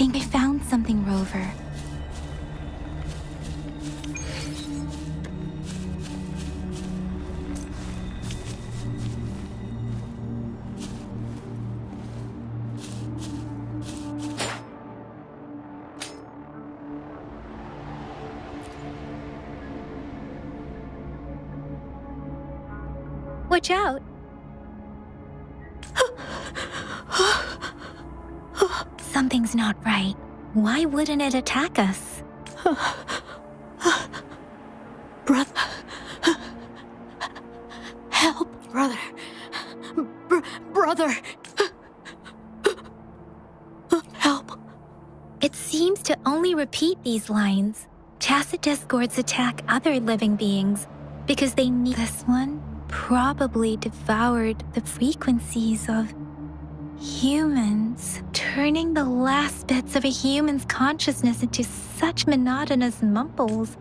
think I found something, Rover. Watch out! Something's not right. Why wouldn't it attack us? Brother. Help, brother. Brother. Help. It seems to only repeat these lines. Tacit discords attack other living beings because they need this one. Probably devoured the frequencies of humans, turning the last bits of a human's consciousness into such monotonous mumbles.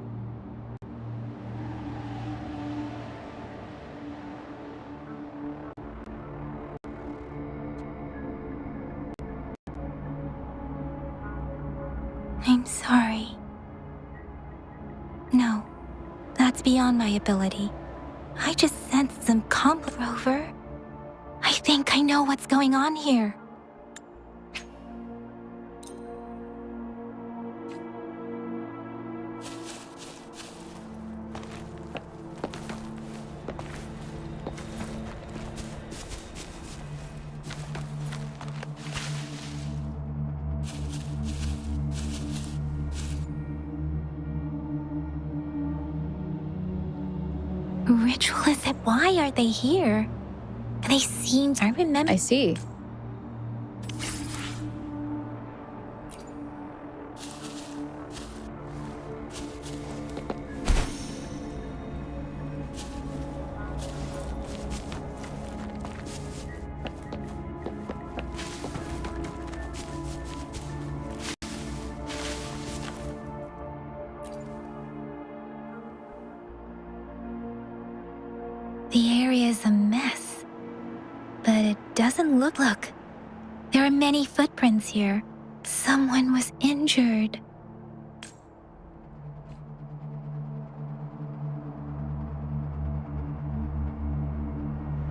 I'm sorry. No, that's beyond my ability. I just sensed some Rover. I think I know what's going on here. Ritualists, why are they here? They seem... I remember... I see. The area is a mess, but it doesn't look... Look, there are many footprints here. Someone was injured.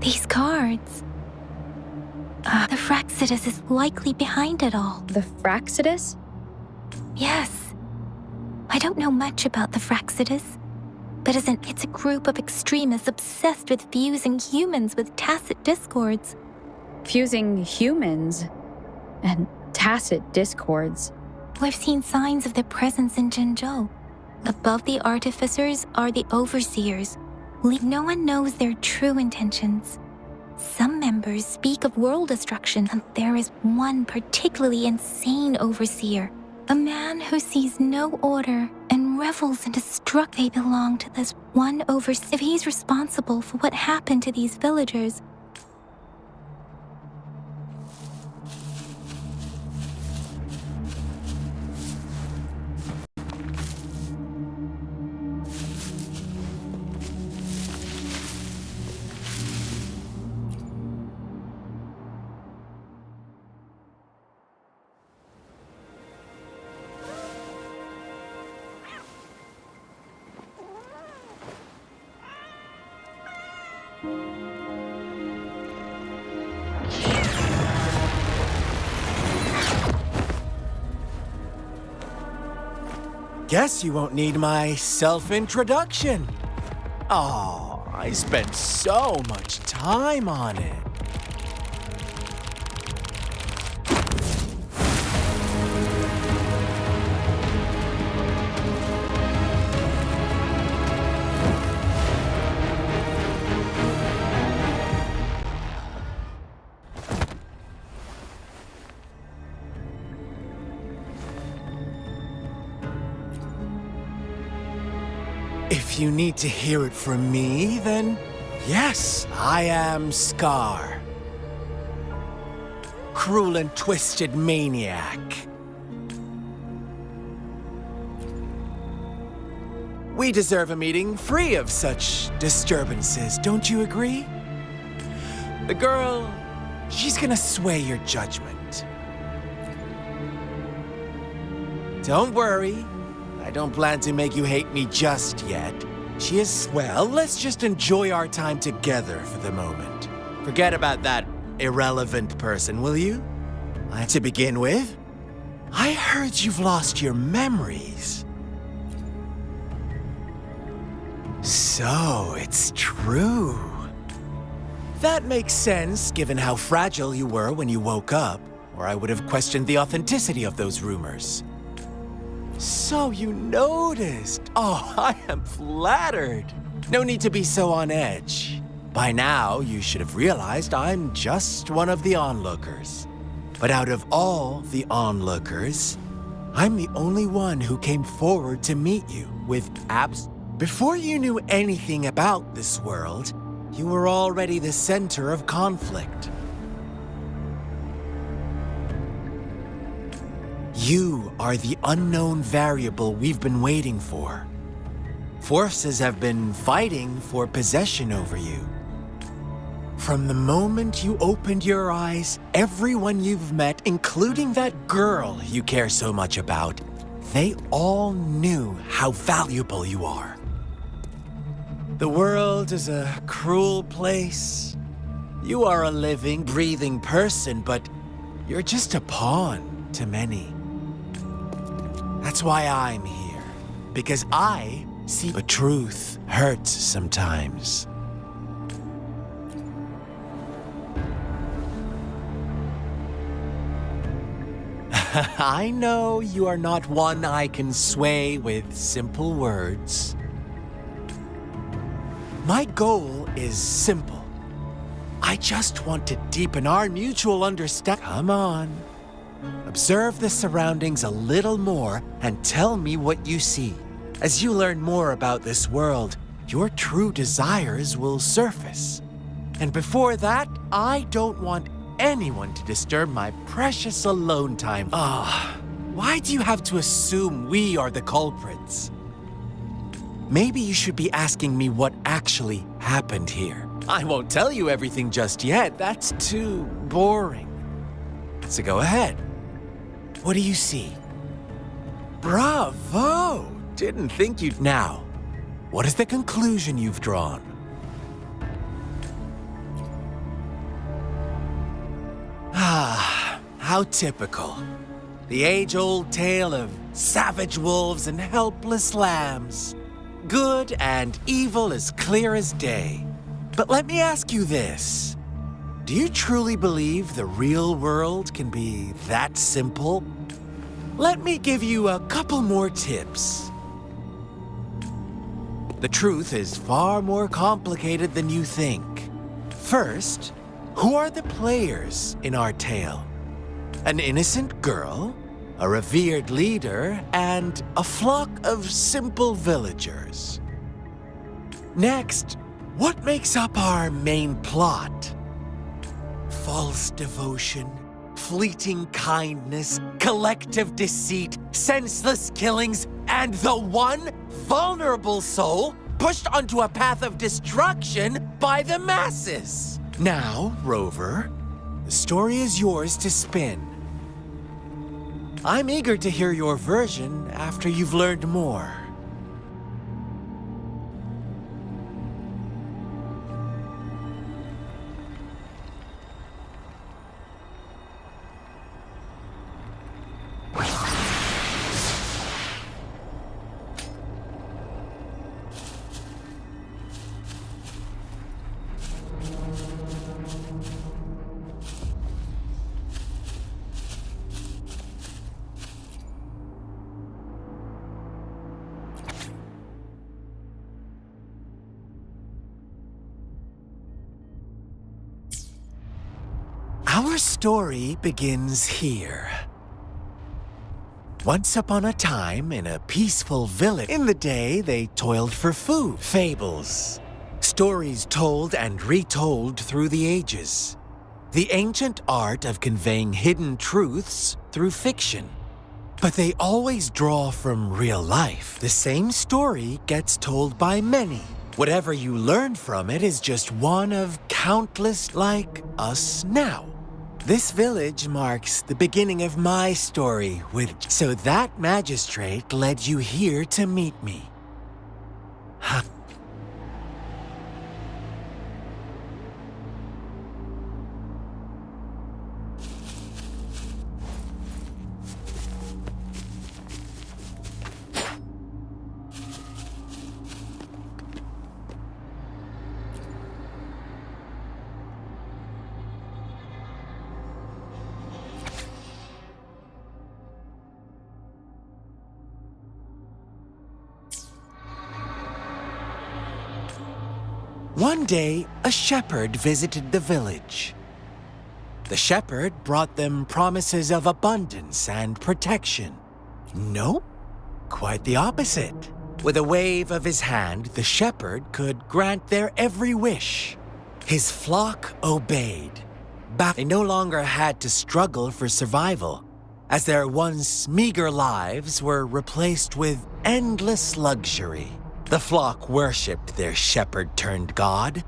These cards... the Fraxidus is likely behind it all. The Fraxidus? Yes. I don't know much about the Fraxidus, but it's a group of extremists obsessed with fusing humans with tacit discords. Fusing humans and tacit discords. We've seen signs of their presence in Jinzhou. Above the artificers are the overseers. No one knows their true intentions. Some members speak of world destruction, and there is one particularly insane overseer. A man who sees no order and revels in destruction. They belong to this one overseer. If he's responsible for what happened to these villagers, Guess you won't need my self-introduction. Oh, I spent so much time on it. If you need to hear it from me, then yes, I am Scar. Cruel and twisted maniac. We deserve a meeting free of such disturbances, don't you agree? The girl, she's gonna sway your judgment. Don't worry. I don't plan to make you hate me just yet. She is, well, let's just enjoy our time together for the moment. Forget about that irrelevant person, will you? To begin with, I heard you've lost your memories. So, it's true. That makes sense, given how fragile you were when you woke up, or I would have questioned the authenticity of those rumors. So you noticed. Oh, I am flattered. No need to be so on edge. By now, you should have realized I'm just one of the onlookers. But out of all the onlookers, I'm the only one who came forward to meet you with abs. Before you knew anything about this world, you were already the center of conflict. You are the unknown variable we've been waiting for. Forces have been fighting for possession over you. From the moment you opened your eyes, everyone you've met, including that girl you care so much about, they all knew how valuable you are. The world is a cruel place. You are a living, breathing person, but you're just a pawn to many. That's why I'm here, because I see the truth hurts sometimes. I know you are not one I can sway with simple words. My goal is simple. I just want to deepen our mutual understanding. Come on. Observe the surroundings a little more and tell me what you see. As you learn more about this world, your true desires will surface. And before that, I don't want anyone to disturb my precious alone time. Why do you have to assume we are the culprits? Maybe you should be asking me what actually happened here. I won't tell you everything just yet. That's too boring. So go ahead. What do you see? Bravo! Didn't think you'd. Now, what is the conclusion you've drawn? How typical. The age-old tale of savage wolves and helpless lambs. Good and evil as clear as day. But let me ask you this. Do you truly believe the real world can be that simple? Let me give you a couple more tips. The truth is far more complicated than you think. First, who are the players in our tale? An innocent girl, a revered leader, and a flock of simple villagers. Next, what makes up our main plot? False devotion, fleeting kindness, collective deceit, senseless killings, and the one vulnerable soul pushed onto a path of destruction by the masses. Now, Rover, the story is yours to spin. I'm eager to hear your version after you've learned more. Our story begins here. Once upon a time, in a peaceful village, in the day they toiled for food. Fables. Stories told and retold through the ages. The ancient art of conveying hidden truths through fiction. But they always draw from real life. The same story gets told by many. Whatever you learn from it is just one of countless like us now. This village marks the beginning of my story so that magistrate led you here to meet me. Huh. One day, a shepherd visited the village. The shepherd brought them promises of abundance and protection. Nope, quite the opposite. With a wave of his hand, the shepherd could grant their every wish. His flock obeyed. They no longer had to struggle for survival, as their once meager lives were replaced with endless luxury. The flock worshipped their shepherd-turned-god.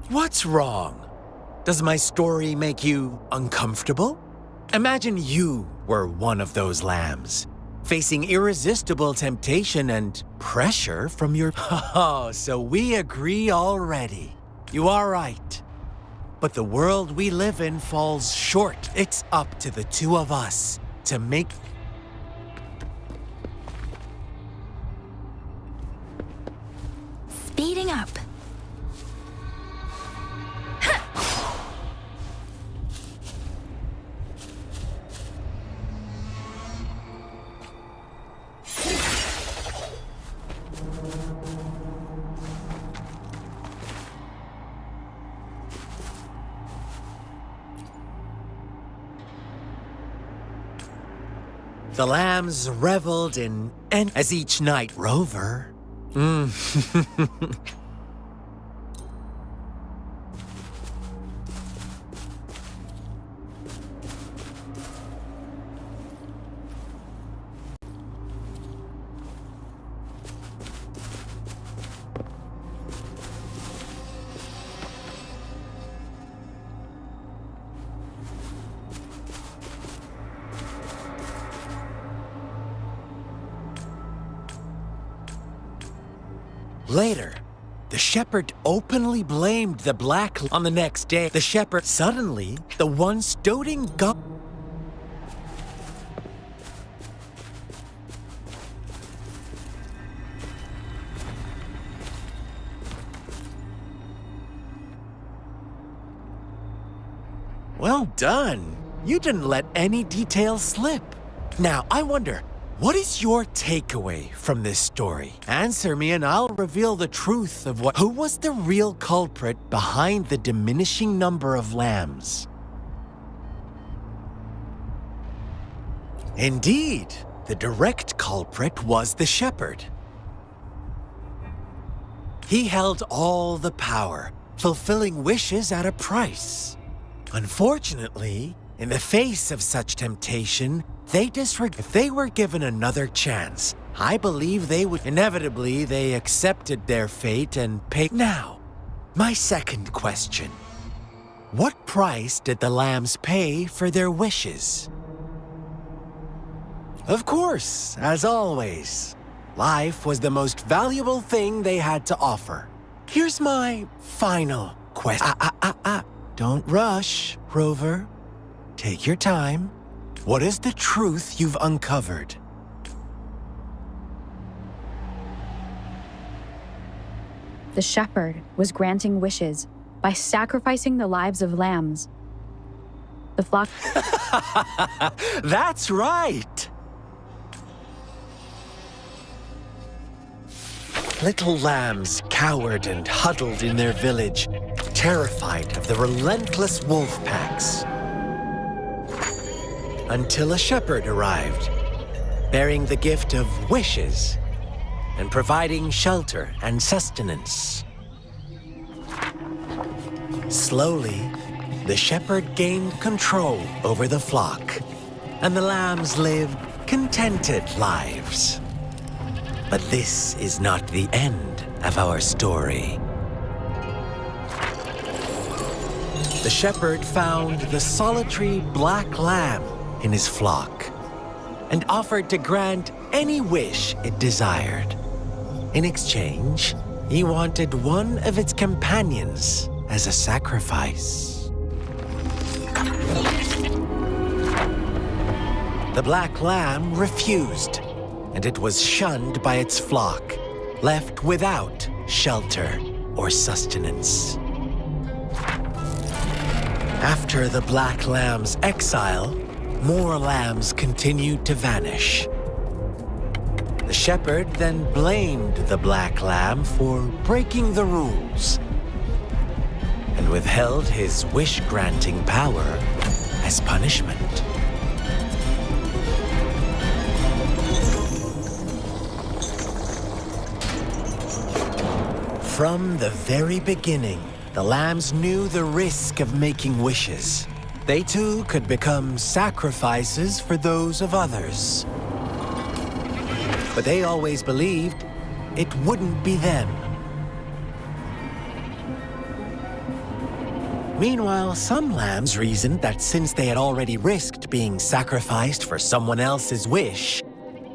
What's wrong? Does my story make you uncomfortable? Imagine you were one of those lambs, facing irresistible temptation and pressure from your... Oh, so we agree already. You are right. But the world we live in falls short. It's up to the two of us to make... Speeding up. The lambs reveled in... And as each night, Rover... Later, the shepherd openly blamed the black. On the next day, the shepherd suddenly, the once doting god. Well done. You didn't let any details slip. Now, I wonder, what is your takeaway from this story? Answer me and I'll reveal the truth of who was the real culprit behind the diminishing number of lambs. Indeed, the direct culprit was the shepherd. He held all the power, fulfilling wishes at a price. Unfortunately, in the face of such temptation, if they were given another chance, I believe they would. Inevitably, they accepted their fate and paid. Now, my second question. What price did the lambs pay for their wishes? Of course, as always, life was the most valuable thing they had to offer. Here's my final question. Don't rush, Rover. Take your time. What is the truth you've uncovered? The shepherd was granting wishes by sacrificing the lives of lambs. The flock... That's right! Little lambs cowered and huddled in their village, terrified of the relentless wolf packs. Until a shepherd arrived, bearing the gift of wishes and providing shelter and sustenance. Slowly, the shepherd gained control over the flock, and the lambs lived contented lives. But this is not the end of our story. the shepherd found the solitary black lamb in his flock and offered to grant any wish it desired. In exchange, he wanted one of its companions as a sacrifice. The black lamb refused, and it was shunned by its flock, left without shelter or sustenance. After the black lamb's exile, more lambs continued to vanish. The shepherd then blamed the black lamb for breaking the rules and withheld his wish-granting power as punishment. From the very beginning, the lambs knew the risk of making wishes. They too could become sacrifices for those of others. But they always believed it wouldn't be them. Meanwhile, some lambs reasoned that since they had already risked being sacrificed for someone else's wish,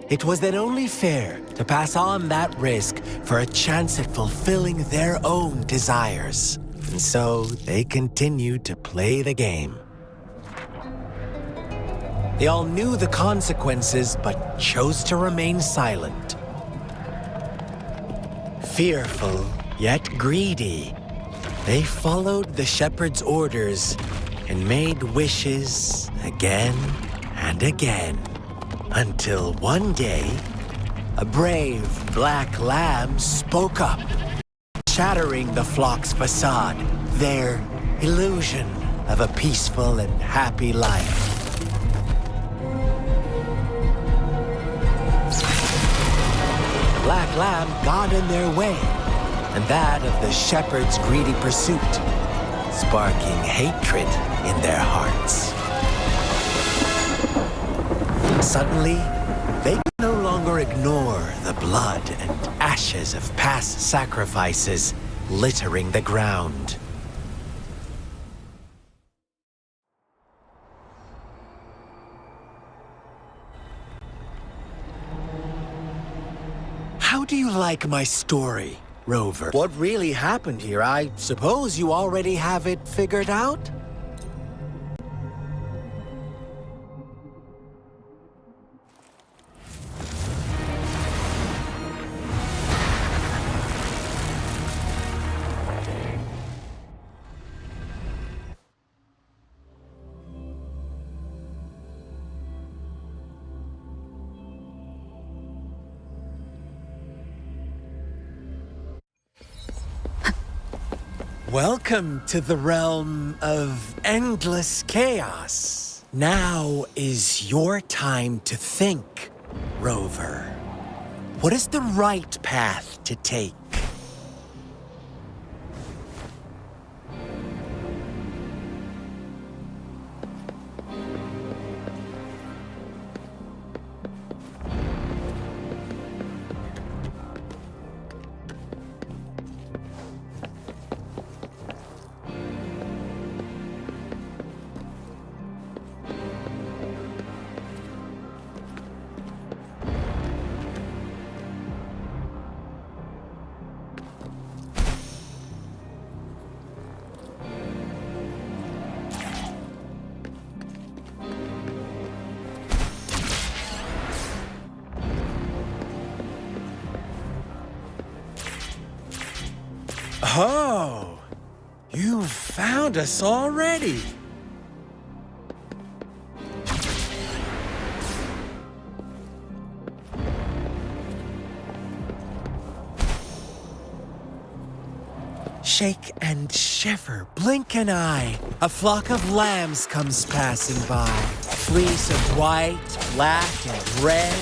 it was then only fair to pass on that risk for a chance at fulfilling their own desires. And so they continued to play the game. They all knew the consequences, but chose to remain silent. Fearful, yet greedy, they followed the shepherd's orders and made wishes again and again, until one day, a brave black lamb spoke up, shattering the flock's facade, their illusion of a peaceful and happy life. The black lamb got in their way, and that of the shepherd's greedy pursuit, sparking hatred in their hearts. Suddenly, they could no longer ignore the blood and ashes of past sacrifices littering the ground. How do you like my story, Rover? What really happened here? I suppose you already have it figured out? Welcome to the realm of endless chaos. Now is your time to think, Rover. What is the right path to take? Oh, you found us already. Shake and shiver, blink an eye. A flock of lambs comes passing by. Fleece of white, black, and red.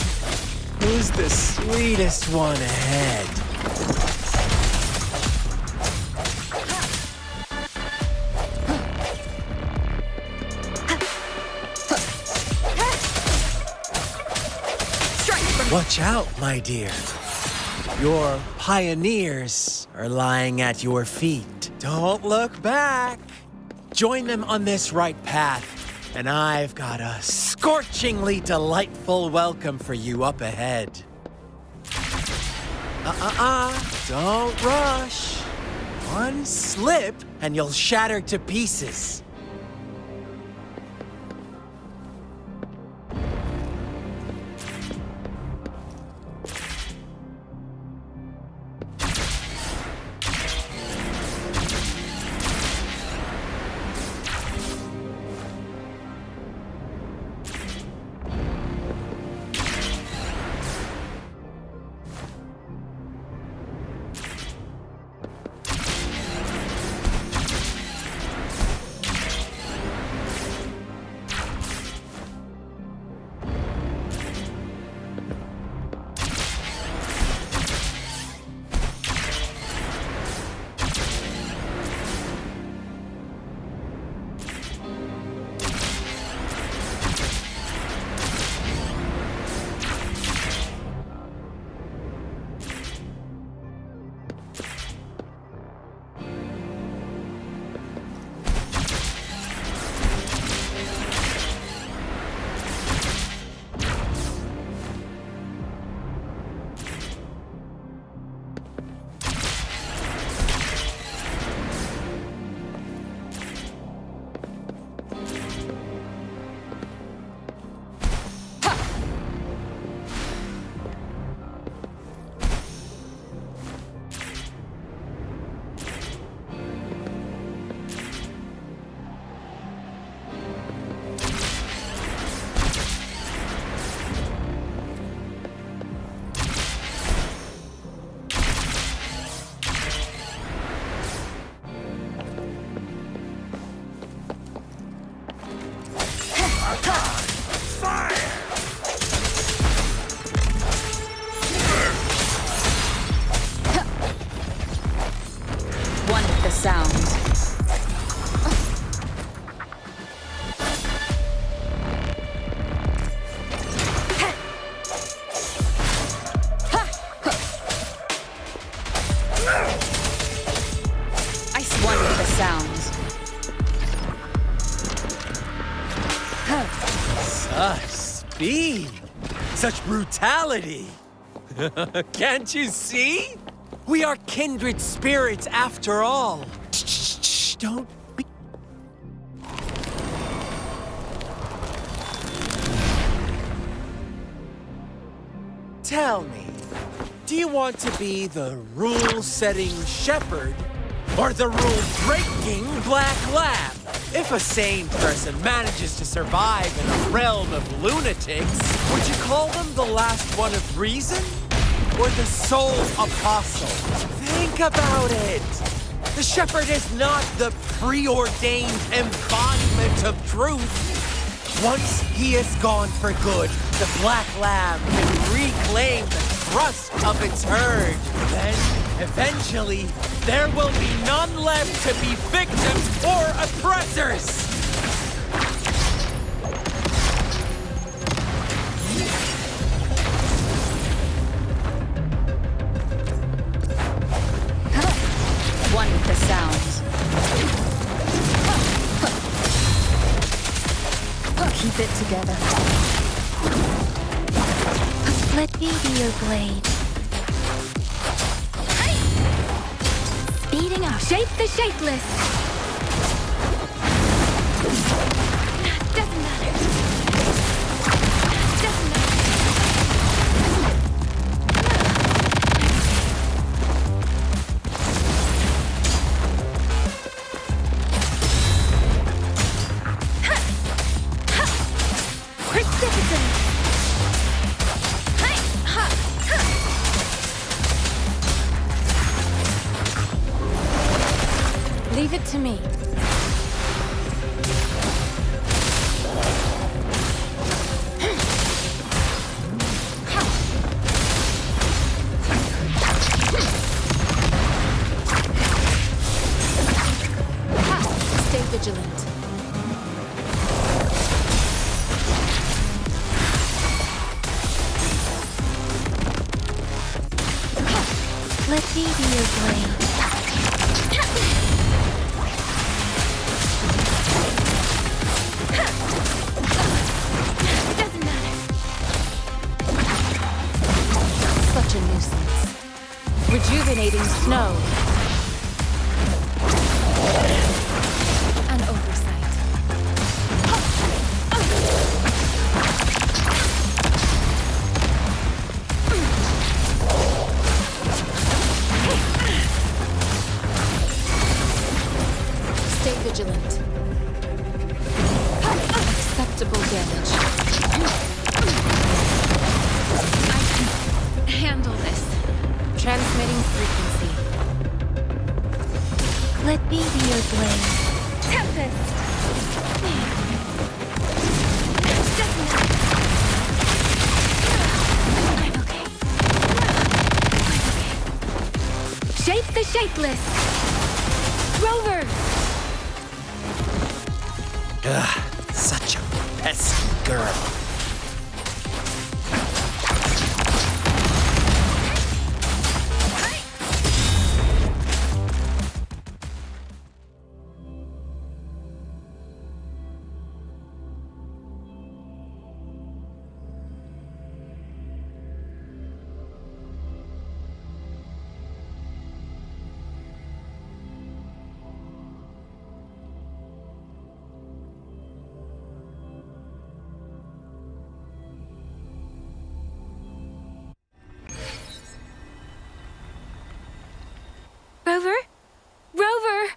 Who's the sweetest one ahead? Watch out, my dear. Your pioneers are lying at your feet. Don't look back. Join them on this right path, and I've got a scorchingly delightful welcome for you up ahead. Don't rush. One slip, and you'll shatter to pieces. One with the sounds. Ice one with the sounds. Such speed! Such brutality! Can't you see? We are kindred spirits after all. Shh, don't be... Tell me, do you want to be the rule-setting shepherd or the rule-breaking black lab? If a sane person manages to survive in a realm of lunatics, would you call them the last one of reason? Or the sole apostle? Think about it! The shepherd is not the preordained embodiment of truth. Once he is gone for good, the black lamb can reclaim the trust of its herd. Then, eventually, there will be none left to be victims or oppressors! One with the sounds. Keep it together. Let me be your blade. Speeding up. Shape the shapeless. Doesn't matter. Doesn't matter. Precipitant. Leave it to me. Stay vigilant. Let me be your blade. No. An oversight. Stay vigilant. Acceptable damage. I can handle this. Transmitting frequency. Let me be your blade. Tempest! I'm okay. Shape the shapeless! Rover! Ugh, such a pesky girl. Rover? Rover!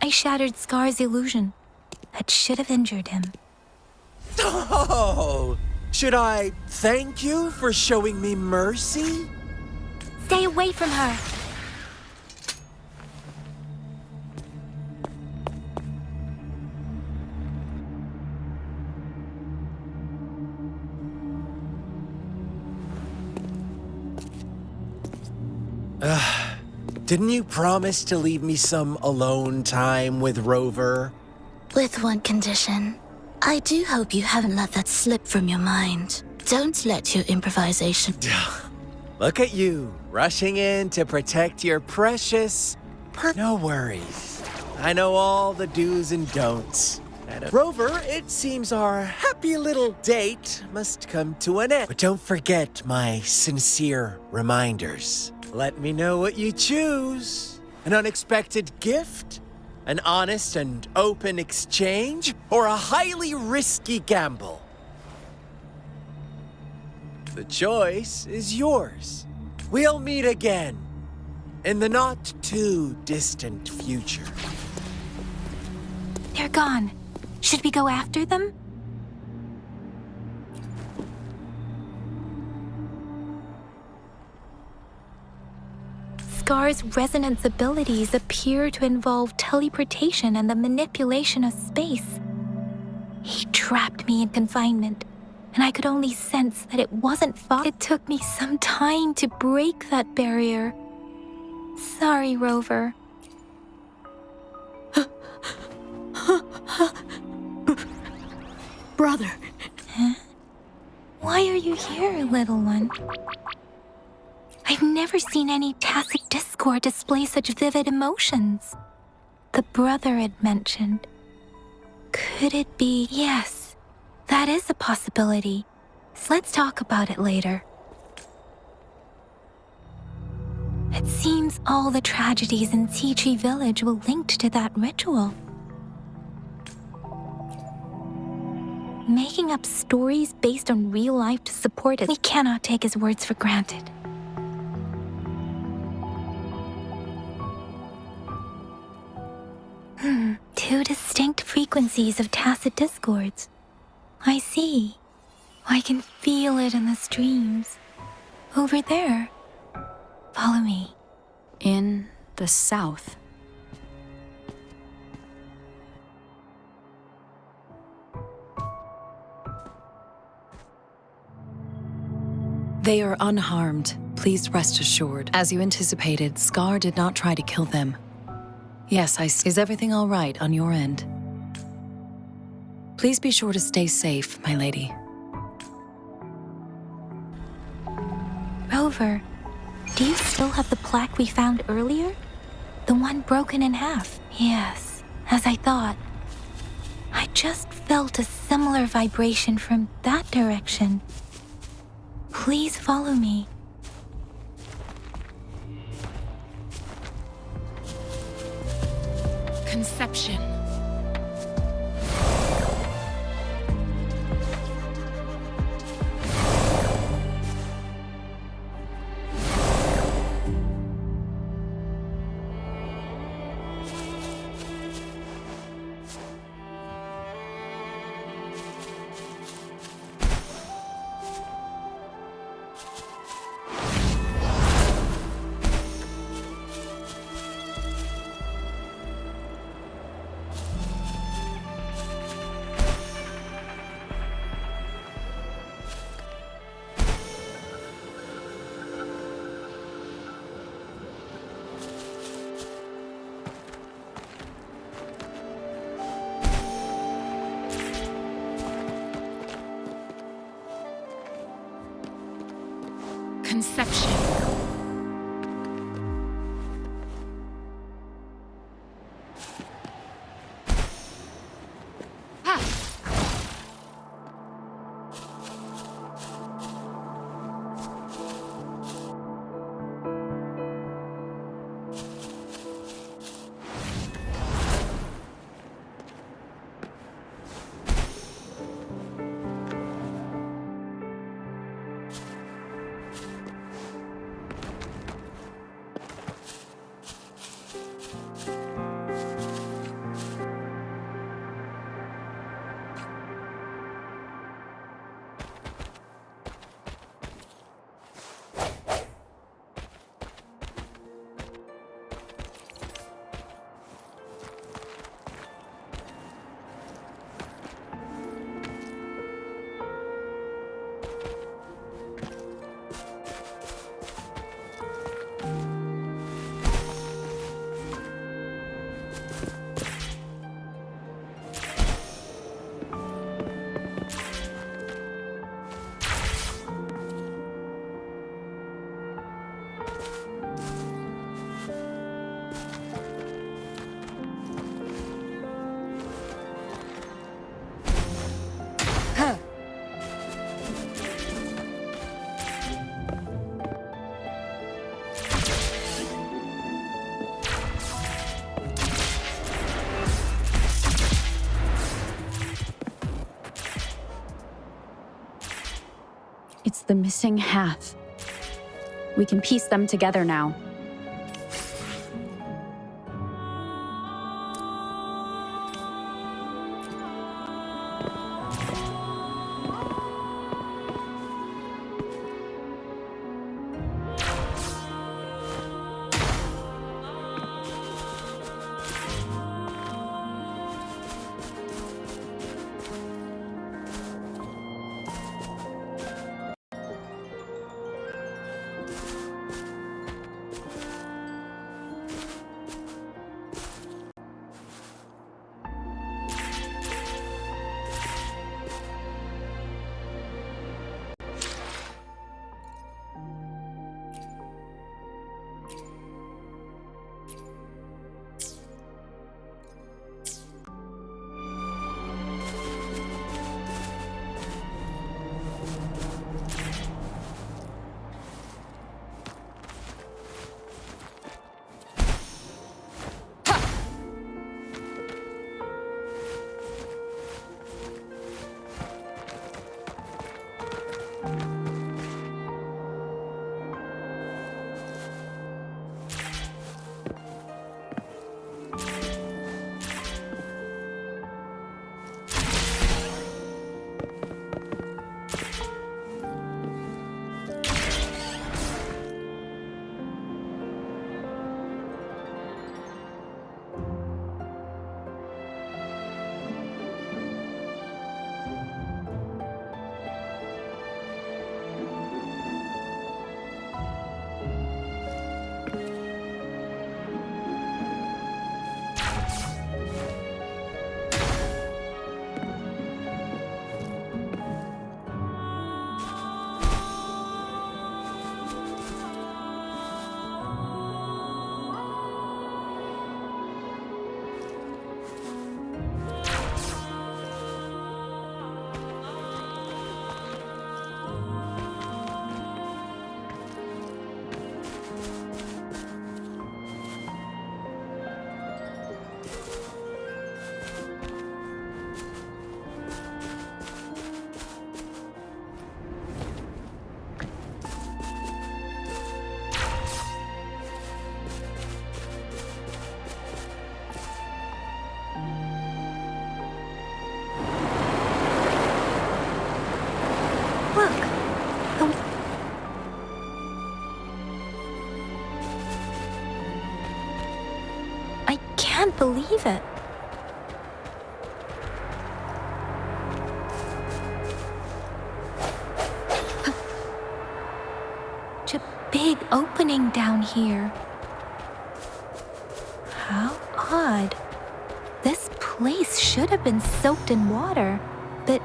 I shattered Scar's illusion. That should have injured him. Oh! Should I thank you for showing me mercy? Stay away from her! Didn't you promise to leave me some alone time with Rover? With one condition. I do hope you haven't let that slip from your mind. Don't let your improvisation... Look at you, rushing in to protect your precious... No worries. I know all the do's and don'ts. Rover, it seems our happy little date must come to an end. But don't forget my sincere reminders. Let me know what you choose. An unexpected gift? An honest and open exchange? Or a highly risky gamble? The choice is yours. We'll meet again in the not-too-distant future. They're gone. Should we go after them? Scar's resonance abilities appear to involve teleportation and the manipulation of space. He trapped me in confinement, and I could only sense that it wasn't fun. It took me some time to break that barrier. Sorry, Rover. Brother. Huh? Why are you here, little one? I've never seen any tacit discord display such vivid emotions. The brother had mentioned. Could it be? Yes, that is a possibility. So let's talk about it later. It seems all the tragedies in Tea Tree Village were linked to that ritual. Making up stories based on real life to support it, we cannot take his words for granted. Two distinct frequencies of tacit discords. I see. I can feel it in the streams. Over there. Follow me. In the south. They are unharmed. Please rest assured. As you anticipated, Scar did not try to kill them. Yes, is everything all right on your end? Please be sure to stay safe, my lady. Rover, do you still have the plaque we found earlier? The one broken in half? Yes, as I thought. I just felt a similar vibration from that direction. Please follow me. Conception. Conception. It's the missing half. We can piece them together now. couldn't believe it. Such a big opening down here. How odd. This place should have been soaked in water, but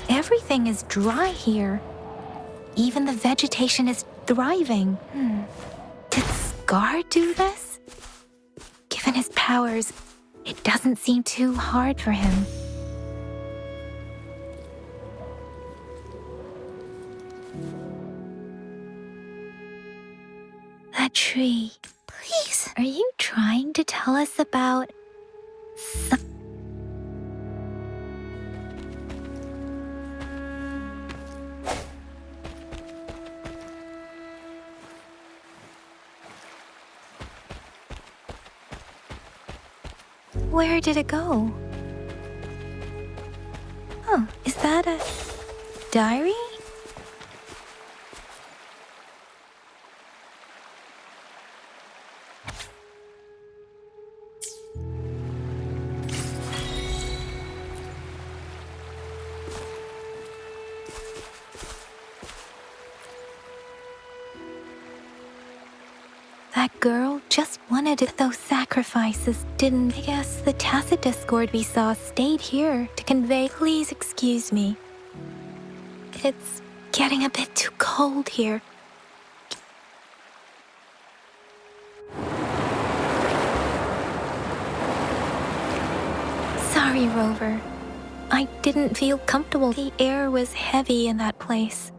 everything is dry here. Even the vegetation is thriving. Did Scar do this? Given his powers, it doesn't seem too hard for him. That tree. Please. Are you trying to tell us about some... Where did it go? Oh, is that a diary? That girl just wanted it. Those sacrifices didn't. I guess the tacit discord we saw stayed here to convey. Please excuse me. It's getting a bit too cold here. Sorry, Rover. I didn't feel comfortable. The air was heavy in that place.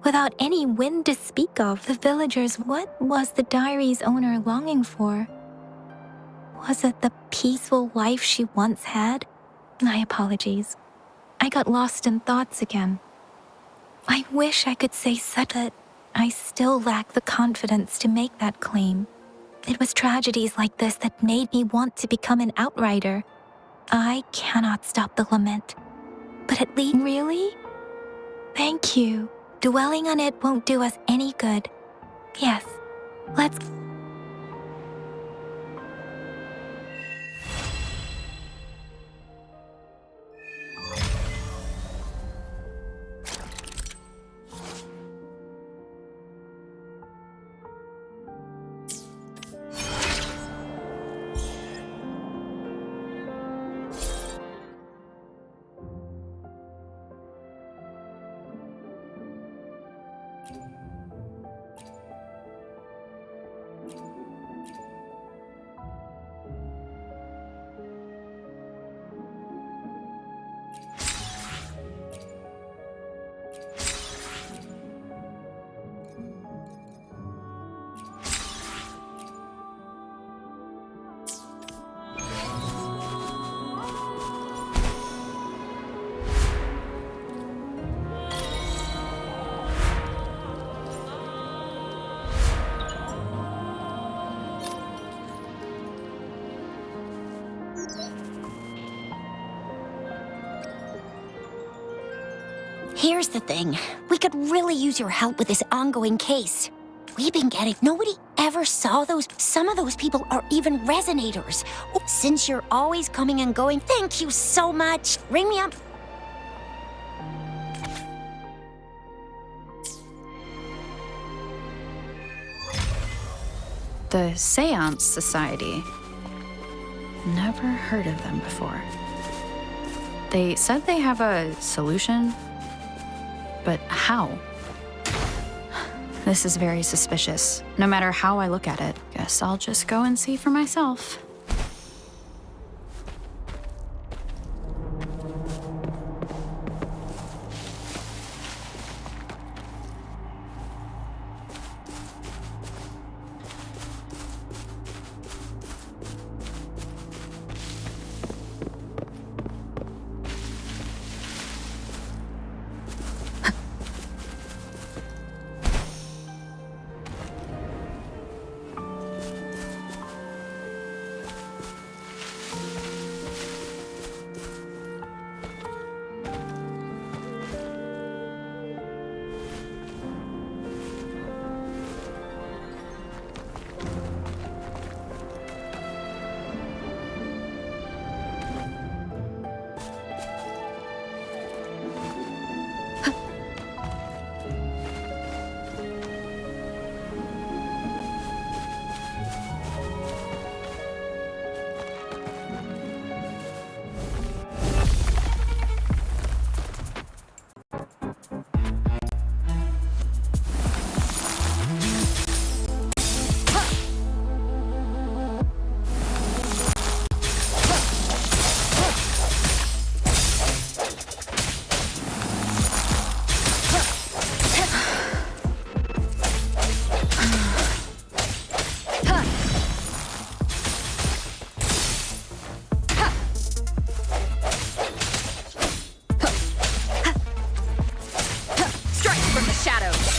Without any wind to speak of, the villagers, what was the diary's owner longing for? Was it the peaceful life she once had? My apologies. I got lost in thoughts again. I wish I could say such, but I still lack the confidence to make that claim. It was tragedies like this that made me want to become an outrider. I cannot stop the lament. But at least, really? Thank you. Dwelling on it won't do us any good. Yes, let's... Here's the thing. We could really use your help with this ongoing case. We've been getting... Nobody ever saw those... Some of those people are even resonators. Since you're always coming and going, thank you so much. Ring me up. The Seance Society. Never heard of them before. They said they have a solution, but how? This is very suspicious, no matter how I look at it. Guess I'll just go and see for myself. from the shadows.